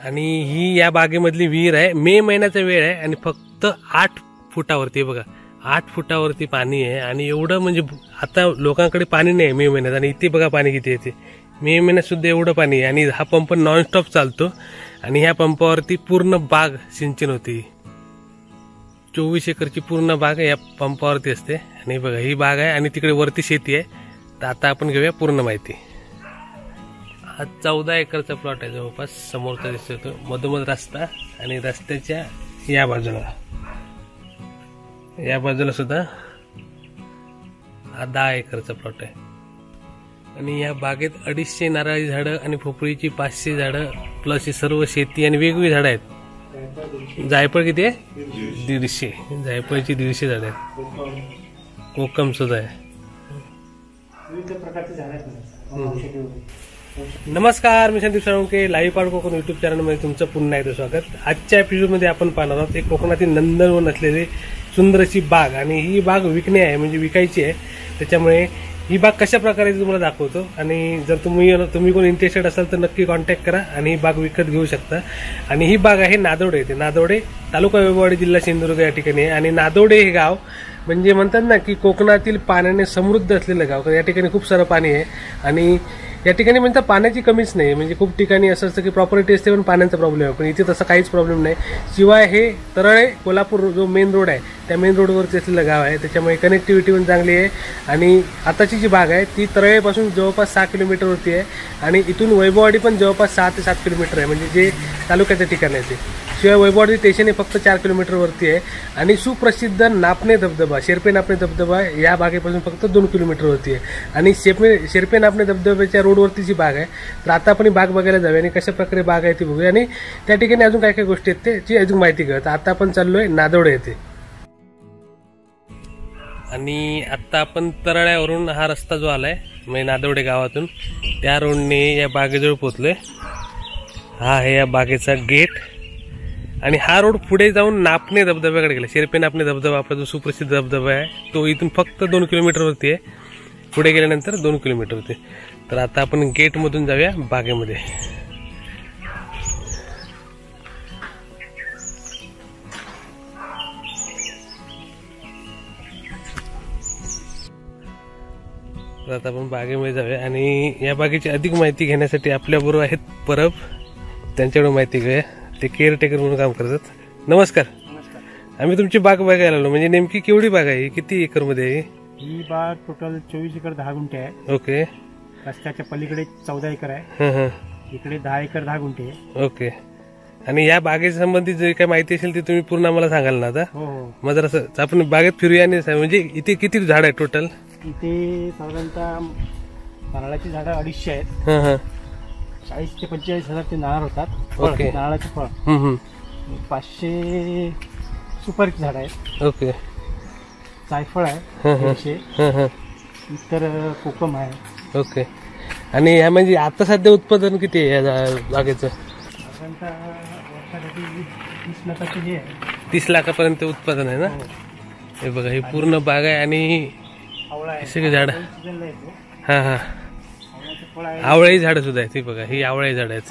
आणि ही या बागेमधली विहीर आहे. मे महिन्याचा वेळ आहे आणि फक्त 8 फुटावरती बघा, 8 फुटावरती पाणी आहे. आणि एवढं म्हणजे आता लोकांकडे पाणी नाही मे महिन्यात, आणि इथे बघा पाणी किती येते. मे महिन्यात सुद्धा एवढं पाणी आहे. आणि हा पंप नॉनस्टॉप चालतो. आणि ह्या पंपावरती पूर्ण बाग सिंचन होती. 24 एकरची पूर्ण बाग या पंपावरती असते. आणि बघा ही बाग आहे आणि तिकडे वरती शेती आहे. तर आता आपण घेऊया पूर्ण माहिती. हा 14 एकरचा प्लॉट आहे जवळपास. समोरचा दिसतोय तो मधोमध रस्ता, आणि रस्त्याच्या या बाजूला सुद्धा हा 10 एकरचा प्लॉट आहे. आणि या बागेत 250 नारळी झाडं आणि पोपळीची 500 झाडं प्लस ही सर्व शेती आणि वेगवेगळी झाडं आहेत. जायफळ किती आहे? 150. जायफळची 150 झाडं आहेत. कोकम सुद्धा आहे. नमस्कार, मी Sandeep Salunke. Live part Konkan YouTube चॅनलमध्ये तुमचं पुन्हा एकदा स्वागत. आजच्या एपिसोडमध्ये आपण पाहणार आहोत एक कोकणातील नंदनवन असलेली सुंदर अशी बाग. आणि ही बाग विकणे आहे, म्हणजे विकायची आहे. त्याच्यामुळे ही बाग कशा प्रकारे तुम्हाला दाखवतो. आणि जर तुम्ही कोण इंटरेस्टेड असाल तर नक्की कॉन्टॅक्ट करा आणि ही बाग विकत घेऊ शकता. आणि ही बाग आहे नादोडे येथे. नादोडे तालुका वैभववाडी, जिल्हा सिंधुदुर्ग या ठिकाणी आहे. आणि नादोडे हे गाव म्हणजे म्हणतात ना की कोकणातील पाण्याने समृद्ध असलेलं गाव. या ठिकाणी खूप सारं पाणी आहे. आणि या ठिकाणी म्हणतात पाण्याची कमीच नाही. म्हणजे खूप ठिकाणी असं असतं की प्रॉपर्टी असते पण पाण्याचा प्रॉब्लेम आहे, पण इथे तसं काहीच प्रॉब्लेम नाही. शिवाय हे तरळे कोल्हापूर जो मेन रोड आहे त्या मेन रोडवरती असलेलं गाव आहे. त्याच्यामुळे कनेक्टिव्हिटी पण चांगली आहे. आणि आताची जी बाग आहे ती तरळेपासून जवळपास 6 किलोमीटरवरती आहे. आणि इथून वैभववाडी पण जवळपास 6 ते 7 किलोमीटर आहे, म्हणजे जे तालुक्याच्या ठिकाण आहे ते. शिवाय वैभववाडी स्टेशन हे फक्त 4 किलोमीटरवरती आहे. आणि सुप्रसिद्ध नापणे धबधबा, शेरपे नापणे धबधबा या बागेपासून फक्त 2 किलोमीटरवरती आहे. आणि शेरपे नापणे धबधब्याच्या रोडवरती जी बाग आहे. तर आता आपण ही बाग बघायला जाऊया आणि कशा प्रकारे बाग आहे ती बघूया. आणि त्या ठिकाणी अजून काय काय गोष्टी आहेत त्याची अजून माहिती घेऊया. तर आता आपण चाललोय नादोडे येथे. आणि आता आपण तरळ्यावरून हा रस्ता जो आलाय म्हणजे नादोडे गावातून त्या रोडने या बागेजवळ पोहोचलोय. हा आहे या बागेचा गेट. आणि हा रोड पुढे जाऊन नापणे धबधब्याकडे गेला. शेरपे नापणे धबधबा आपला जो सुप्रसिद्ध धबधबा आहे तो इथून फक्त 2 किलोमीटरवरती आहे. पुढे गेल्यानंतर 2 किलोमीटरवरती. तर आता आपण गेटमधून जाऊया बागेमध्ये. तर आता आपण बागेमध्ये जाऊया. आणि या बागेची अधिक माहिती घेण्यासाठी आपल्याबरोबर आहेत परब. त्यांच्याकडून माहिती घेऊया. ते केअरटेकर म्हणून काम करतात. नमस्कार. आम्ही तुमची बाग बघायला आलो. म्हणजे नेमकी केवढी बाग आहे, किती एकर मध्ये आहे ही बाग? टोटल 24 एकर 10 गुंठे आहे. ओके. रस्त्याच्या पलीकडे 14 एकर आहे. इकडे 10 एकर 10 गुंठे आहे. ओके. आणि या बागेच्या संबंधित जे काही माहिती असेल ती तुम्ही पूर्ण आम्हाला सांगाल ना आता? हो हो. मग जरा आपण बागेत फिरूया. आणि म्हणजे इथे किती झाड आहे टोटल? इथे साधारणतः नारळाची झाडं 250 आहेत. 40 ते 45 हजारचे नारळ होतात. ओके. नारळाचे फळ 500 सुपारीची झाड आहेत. ओके. जायफळ आहे 100. इतर कोकम आहे. ओके. आणि ह्या म्हणजे आता सध्या उत्पादन किती आहे या बागेचं? साधारणतः वर्षासाठी 30 लाखाचे हे आहे. 30 लाखापर्यंत उत्पादन आहे ना? हे बघा ही पूर्ण बाग आहे. आणि आवळा आहे, सगळे झाड. हा हा. फळ आहे. आवळी झाडं सुद्धा आहेत. ही बघा ही आवळी झाडं आहेत.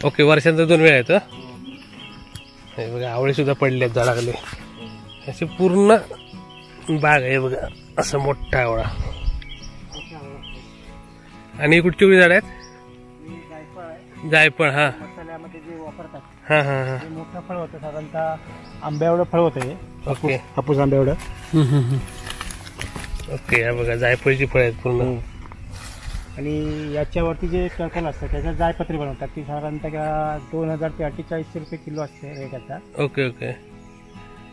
ओके. वर्षांचा 2 वेळा आहेत. हे बघा आवळे सुद्धा पडले आहेत झाडाखाली. अशी पूर्ण बाग आहे बघा. असं मोठा आवळा. आणि कुठची झाड आहेत? जायफळ. हा. मसाल्यामध्ये जे वापरतात. हा हा हा. मोठं फळ होतं, साधारणतः आंब्या एवढं फळ होतं हे. ओके. हापूस आंब्या एवढं. ओके. हा बघा जायफळची फळ आहेत पूर्ण. आणि याच्यावरती जे टर्कल असतं त्याच्यात जायपत्री बनवतात. ती साधारणतः 2000 ते 4800 रुपये किलो असते रेट आता. Okay okay.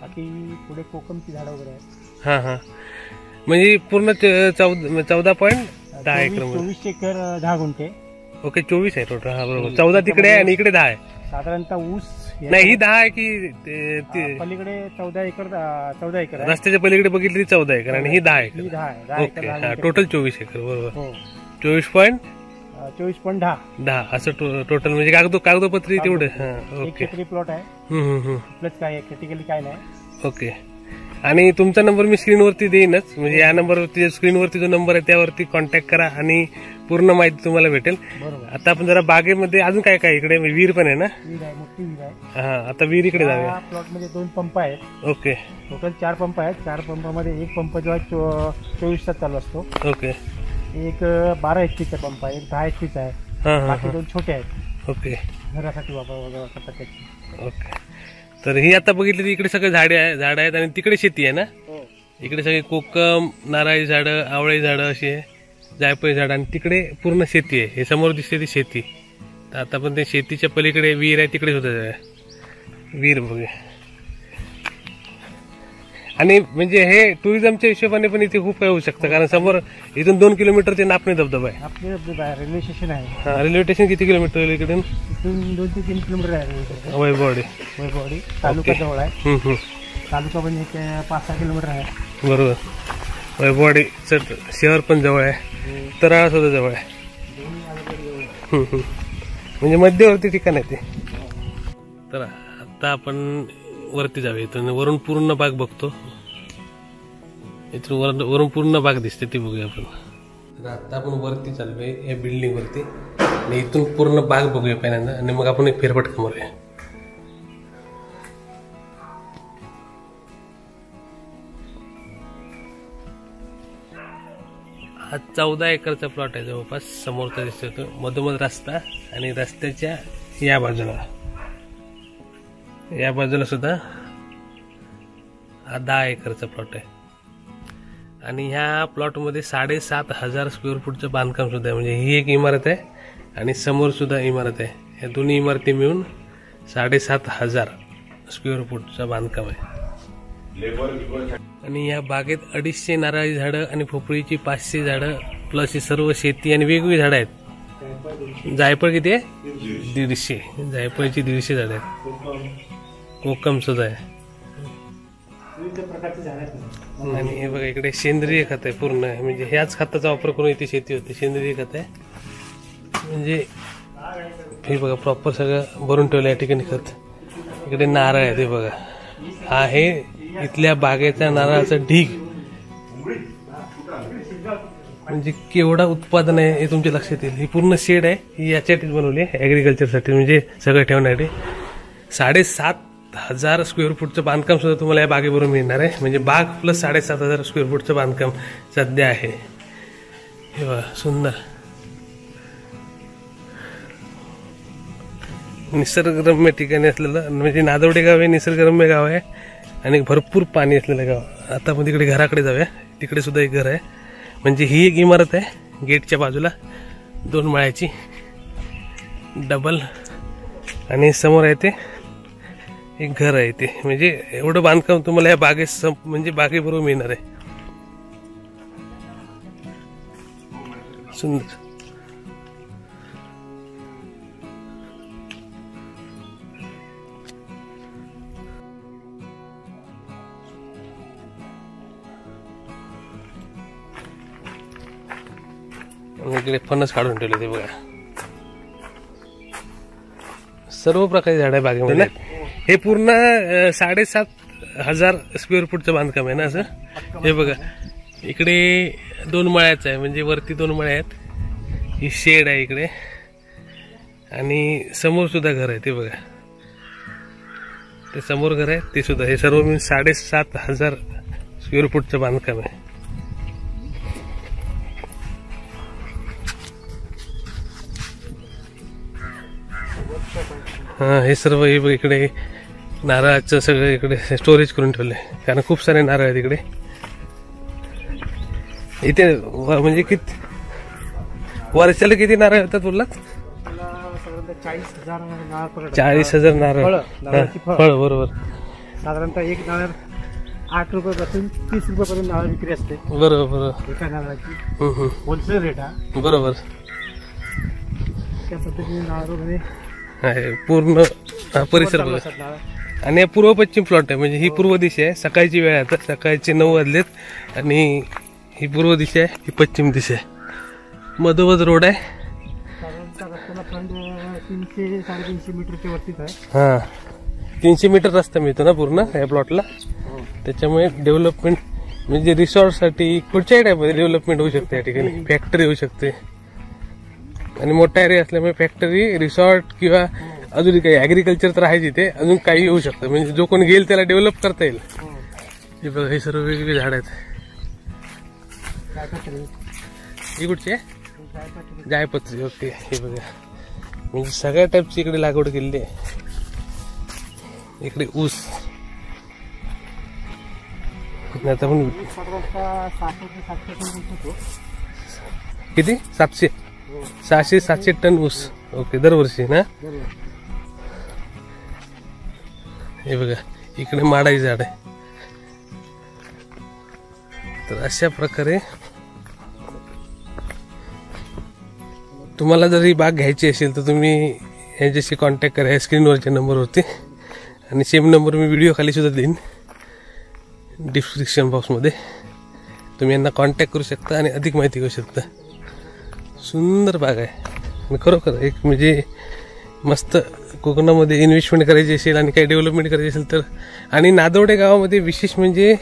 बाकी पुढे कोकमची झाडं वगैरे आहेत. हा हा. म्हणजे पूर्ण 14.10 एकर. 24 एकर 10 गुंठे. ओके. 24 आहे टोटल. हा बरोबर. 14 तिकडे आहे आणि इकडे 10 आहे. साधारणतः ऊस नाही ही 10 आहे की पलीकडे 14 एकर रस्त्याच्या पलीकडे बघितली 14 एकर आणि ही 10 एकर. 10 ओके. हा टोटल 24 एकर. बरोबर. 24.10 असं टोटल म्हणजे कागदोपत्री तेवढे. ओके. प्लॉट आहे. प्लस काय क्रिटिकली काय नाही. ओके. आणि तुमचा नंबर मी स्क्रीनवरती देईनच. म्हणजे या नंबरवरती स्क्रीनवरती जो नंबर आहे त्यावरती कॉन्टॅक्ट करा आणि पूर्ण माहिती तुम्हाला भेटेल. बरोबर. आता आपण जरा बागेमध्ये अजून काय काय इकडे विहीर पण आहे ना? विहीर आहे, मोठी विहीर आहे. हा, आता विहिरीकडे जाऊया. प्लॉट मध्ये 2 पंप आहेत. ओके. टोटल 4 पंप आहेत. 4 पंपामध्ये एक पंप जेव्हा 24 तास चालू असतो. ओके. एक 12 HP पंप आहे, एक 10 HP आहे. हा बाकी हा. 2 छोटे आहेत, ओके घरासाठी वापरतात त्याची. ओके. तर ही आता बघितली इकडे सगळे झाड आहेत आणि तिकडे शेती आहे ना? इकडे सगळे कोकम, नारळी झाडं, आवळी झाडं अशी आहे, जायफळ झाड, आणि तिकडे पूर्ण शेती आहे. हे समोर दिसते ती शेती. तर आता पण ते शेतीच्या पलीकडे विहीर आहे, तिकडे सुद्धा विहीर बघूया. आणि म्हणजे हे टुरिझमच्या हिशोबाने पण इथे खूप काही होऊ शकतं, कारण समोर इथून 2 किलोमीटरचे नापणे धबधबा आहे. आपले रेल्वे स्टेशन आहे. हा, रेल्वे स्टेशन किती किलोमीटर आहे इकडून? इथून 2 ते 3 किलोमीटर आहे. वैभववाडी. वैभववाडी तालुका जवळ आहे. तालुका पण एक 5-6 किलोमीटर आहे. बरोबर. वैभववाडीचं शहर पण जवळ आहे, तराळा सुद्धा जवळ आहे. म्हणजे मध्यवर्ती ठिकाण आहे ते. तर आता आपण वरती जाऊया. इथून वरून पूर्ण बाग बघतो. इथून वरून पूर्ण बाग दिसते, ती बघूया आपण. तर आता आपण वरती चाललोय या बिल्डिंग वरती, आणि इथून पूर्ण बाग बघूया पहिल्यांदा, आणि मग आपण एक फेरफटका मारूया. हा 14 एकरचा प्लॉट आहे जवळपास. समोरचा दिसतोय तो, मधोमध रस्ता, आणि रस्त्याच्या या बाजूला सुद्धा हा 10 एकरचा प्लॉट आहे. आणि ह्या प्लॉटमध्ये 7,500 स्क्वेअर फूटचं बांधकाम सुद्धा आहे. म्हणजे ही एक इमारत आहे आणि समोर सुद्धा इमारत आहे. या दोन्ही इमारती मिळून 7,500 स्क्वेअर फूटचं बांधकाम आहे. आणि या बागेत 250 नारळी झाडं आणि पोपळीची 500 झाडं, प्लस ही सर्व शेती आणि वेगवेगळी झाडं आहेत. जायफळ किती आहे? 150. जायफळची 150 झाडं आहेत. कोकम सुद्धा आहे. आणि हे बघा इकडे सेंद्रिय खत आहे पूर्ण, म्हणजे ह्याच खताचा वापर करून इथे शेती होते. सेंद्रिय खत आहे, म्हणजे हे बघा प्रॉपर सगळं भरून ठेवलं या ठिकाणी खत. इकडे नारळ आहे, ते बघा आहे इथल्या बागेचा नारळाचा ढीग. म्हणजे केवढा उत्पादन आहे हे तुमच्या लक्षात येईल. ही पूर्ण शेड आहे, ही याच्यासाठीच बनवली आहे, ॲग्रिकल्चरसाठी, म्हणजे सगळं ठेवण्यासाठी. 7,500 स्क्वेअर फूटचं बांधकाम सुद्धा तुम्हाला या बागेबरोबर मिळणार आहे. म्हणजे बाग प्लस 7,500 स्क्वेअर फूटचं बांधकाम सध्या आहे. हे बघा सुंदर निसर्गरम्य ठिकाणी असलेलं, म्हणजे नादवडे गाव हे निसर्गरम्य गाव आहे आणि भरपूर पाणी असलेलं गाव. आता आपण तिकडे घराकडे जाऊया. तिकडे सुद्धा एक घर आहे. म्हणजे ही एक इमारत आहे गेटच्या बाजूला, 2 माळ्याची डबल, आणि समोर आहे ते एक घर आहे ते. म्हणजे एवढं बांधकाम तुम्हाला या म्हणजे बागेबरोबर मिळणार आहे. सुंदर. इकडे फणस काढून ठेवले ते बघा. सर्व प्रकारचे झाड आहे बागेमध्ये. हे पूर्ण 7,500 स्क्वेअर फूटचं बांधकाम आहे ना असं. हे बघा इकडे 2 माळ्याचं आहे, म्हणजे वरती 2 माळे आहेत. ही शेड आहे इकडे, आणि समोर सुद्धा घर आहे ते बघा. ते समोर घर आहे ते सुद्धा. हे सर्व मिळून 7,500 स्क्वेअर फूटचं बांधकाम आहे. हा, हे सर्व इकडे नारळाचं सगळं इकडे स्टोरेज करून ठेवले, कारण खूप सारे नारळ आहेत इकडे. इथे म्हणजे किती वर्षाला किती नारळ येतात बोललात? 40,000 नारळ. फळ बरोबर. साधारणतः एक नारळ 8 रुपयापासून 30 रुपयापर्यंत नारळ विक्री असते. बरोबर. एका नारळाची होलसेल रेट हा. बरोबर. त्या पद्धतीने नारळ आहे पूर्ण परिसर बघा. आणि पूर्व पश्चिम प्लॉट आहे, म्हणजे ही पूर्व दिशा आहे. सकाळची वेळ आहे, आता सकाळचे 9 वाजलेत, आणि ही पूर्व दिशा आहे, ही पश्चिम दिशा आहे. मधोमध रोड आहे. 300-350 मीटरच्या वरतीच आहे. हा, 300 मीटर रस्ता मिळतो ना पूर्ण या प्लॉटला. त्याच्यामुळे डेव्हलपमेंट म्हणजे रिसॉर्टसाठी कुठच्याही टाईपमध्ये डेव्हलपमेंट होऊ शकते. या ठिकाणी फॅक्टरी होऊ शकते. आणि मोठा एरिया असल्यामुळे फॅक्टरी, रिसॉर्ट किंवा अजून काही ॲग्रिकल्चर तर आहे तिथे, अजून काही होऊ शकतं. म्हणजे जो कोणी घेईल त्याला डेव्हलप करता येईल. हे बघा, हे सर्व वेगवेगळे झाड आहेत. ही कुठची आहे? जायपत्री. ओके, हे बघा, म्हणजे सगळ्या टाईपची इकडे लागवड केलेली आहे. इकडे ऊस. आता पण किती? 600-700 टन ऊस. ओके, दरवर्षी ना. हे बघा, इकडे माडाई झाड आहे. तर अशा प्रकारे तुम्हाला जर ही बाग घ्यायची असेल तर तुम्ही यांच्याशी कॉन्टॅक्ट करा स्क्रीनवरच्या नंबरवरती. आणि सेम नंबर मी व्हिडिओ खाली सुद्धा देईन डिस्क्रिप्शन बॉक्समध्ये. तुम्ही यांना कॉन्टॅक्ट करू शकता आणि अधिक माहिती घेऊ शकता. सुंदर बाग आहे आणि खरोखर एक म्हणजे मस्त. कोकणामध्ये इन्व्हेस्टमेंट करायची असेल आणि काही डेव्हलपमेंट करायची असेल तर. आणि नादवडे गावामध्ये विशेष म्हणजे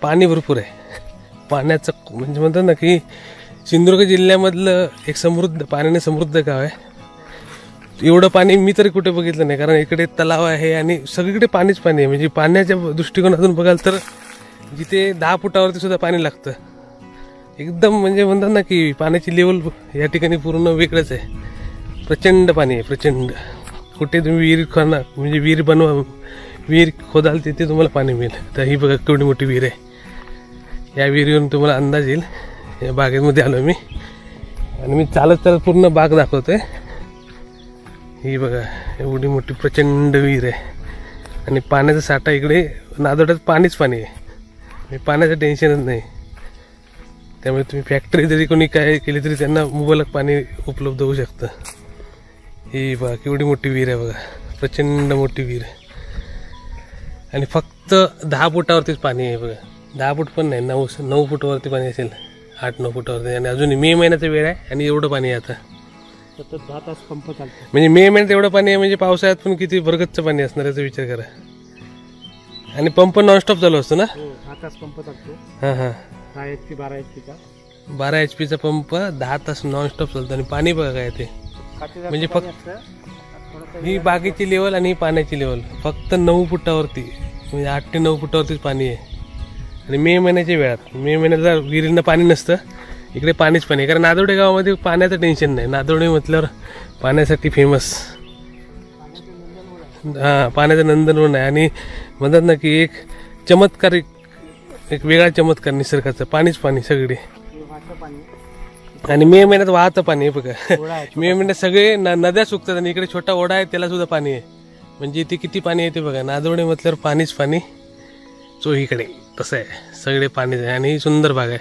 पाणी भरपूर आहे. पाण्याचं म्हणजे म्हणतात ना की सिंधुदुर्ग जिल्ह्यामधलं एक पाण्याने समृद्ध गाव आहे. एवढं पाणी मी तरी कुठे बघितलं नाही, कारण इकडे तलाव आहे आणि सगळीकडे पाणीच पाणी आहे. म्हणजे पाण्याच्या दृष्टिकोनातून बघाल तर जिथे 10 फुटावरती सुद्धा पाणी लागतं. एकदम म्हणजे म्हणतात ना की पाण्याची लेवल या ठिकाणी पूर्ण वेगळंच आहे. प्रचंड पाणी आहे, प्रचंड. कुठे तुम्ही विहीर खोदाल तिथे तुम्हाला पाणी मिळेल. तर ही बघा केवढी मोठी विहीर आहे. या विहिरीवरून तुम्हाला अंदाज येईल. या बागेमध्ये आलो मी आणि मी चालत पूर्ण बाग दाखवतोय. ही बघा एवढी मोठी प्रचंड विहीर आहे आणि पाण्याचा साठा इकडे नादोड्यात पाणीच पाणी आहे. पाण्याचं टेन्शनच नाही. त्यामुळे तुम्ही फॅक्टरी जरी कोणी काय केली तरी त्यांना मुबलक पाणी उपलब्ध होऊ शकतं. ही बघा केवढी मोठी विहीर आहे बघा, प्रचंड मोठी विहीर आहे. आणि फक्त 10 फुटावरतीच पाणी आहे बघा. 10 फूट पण नाही, 9 फुटावरती पाणी असेल, 8-9 फुटावरती. आणि अजून मे महिन्याचा वेळ आहे आणि एवढं पाणी आहे आता. 10 तास पंप चालतो. म्हणजे मे महिन्यात एवढं पाणी आहे म्हणजे पावसाळ्यात पण किती भरगतचं पाणी असणार याचा विचार करा. आणि पंप नॉनस्टॉप चालू असतो ना. 10 तास पंप चालतो. हां हां, 10 HP 12 HP चा 12 HP चा पंप 10 तास नॉनस्टॉप चालतो. आणि पाणी बघा काय ते. म्हणजे फक्त ही बागेची लेवल आणि ही पाण्याची लेवल फक्त 9 फुटावरती, म्हणजे 8 ते 9 फुटावरतीच पाणी आहे. आणि मे महिन्याच्या वेळात, मे महिन्यात विहिरींना पाणी नसतं, इकडे पाणीच पाणी. कारण नादोडे गावामध्ये पाण्याचं टेन्शन नाही. नादोडे म्हटल्यावर पाण्यासाठी फेमस. हां, पाण्याचं नंदनवन आहे. आणि म्हणतात ना की एक चमत्कारिक, एक वेगळा चमत्कार निसर्गाचा. पाणीच पाणी सगळे. आणि मे महिन्यात वाहतं पाणी आहे बघा. मे महिन्यात सगळे नद्या सुकतात आणि इकडे छोटा ओढा आहे त्याला सुद्धा पाणी आहे. म्हणजे इथे किती पाणी येते बघा. नादोडे म्हटल्यावर पाणीच पाणी. चोहीकडे तसं आहे, सगळे पाणीच आहे. आणि ही सुंदर बाग आहे.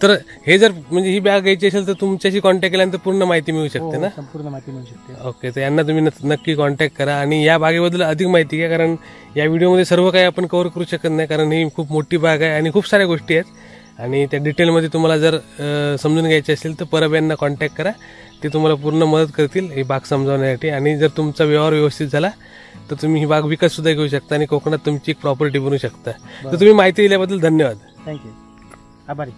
तर हे जर म्हणजे ही बॅग घ्यायची असेल तर तुमच्याशी कॉन्टॅक्ट केल्यानंतर पूर्ण माहिती मिळू शकते ना. संपूर्ण माहिती मिळू शकते. ओके, तर यांना तुम्ही नक्की कॉन्टॅक्ट करा आणि या बागेबद्दल अधिक माहिती घ्या. कारण या व्हिडिओमध्ये सर्व काही आपण कव्हर करू शकत नाही, कारण ही खूप मोठी बाग आहे आणि खूप साऱ्या गोष्टी आहेत. आणि त्या डिटेलमध्ये तुम्हाला जर समजून घ्यायचे असेल तर परब यांना कॉन्टॅक्ट करा. ते तुम्हाला पूर्ण मदत करतील ही बाग समजावण्यासाठी. आणि जर तुमचा व्यवहार व्यवस्थित झाला तर तुम्ही ही बाग विकत सुद्धा घेऊ शकता आणि कोकणात तुमची एक प्रॉपर्टी बनवू शकता. तर तुम्ही माहिती दिल्याबद्दल धन्यवाद. थँक्यू, आभारी.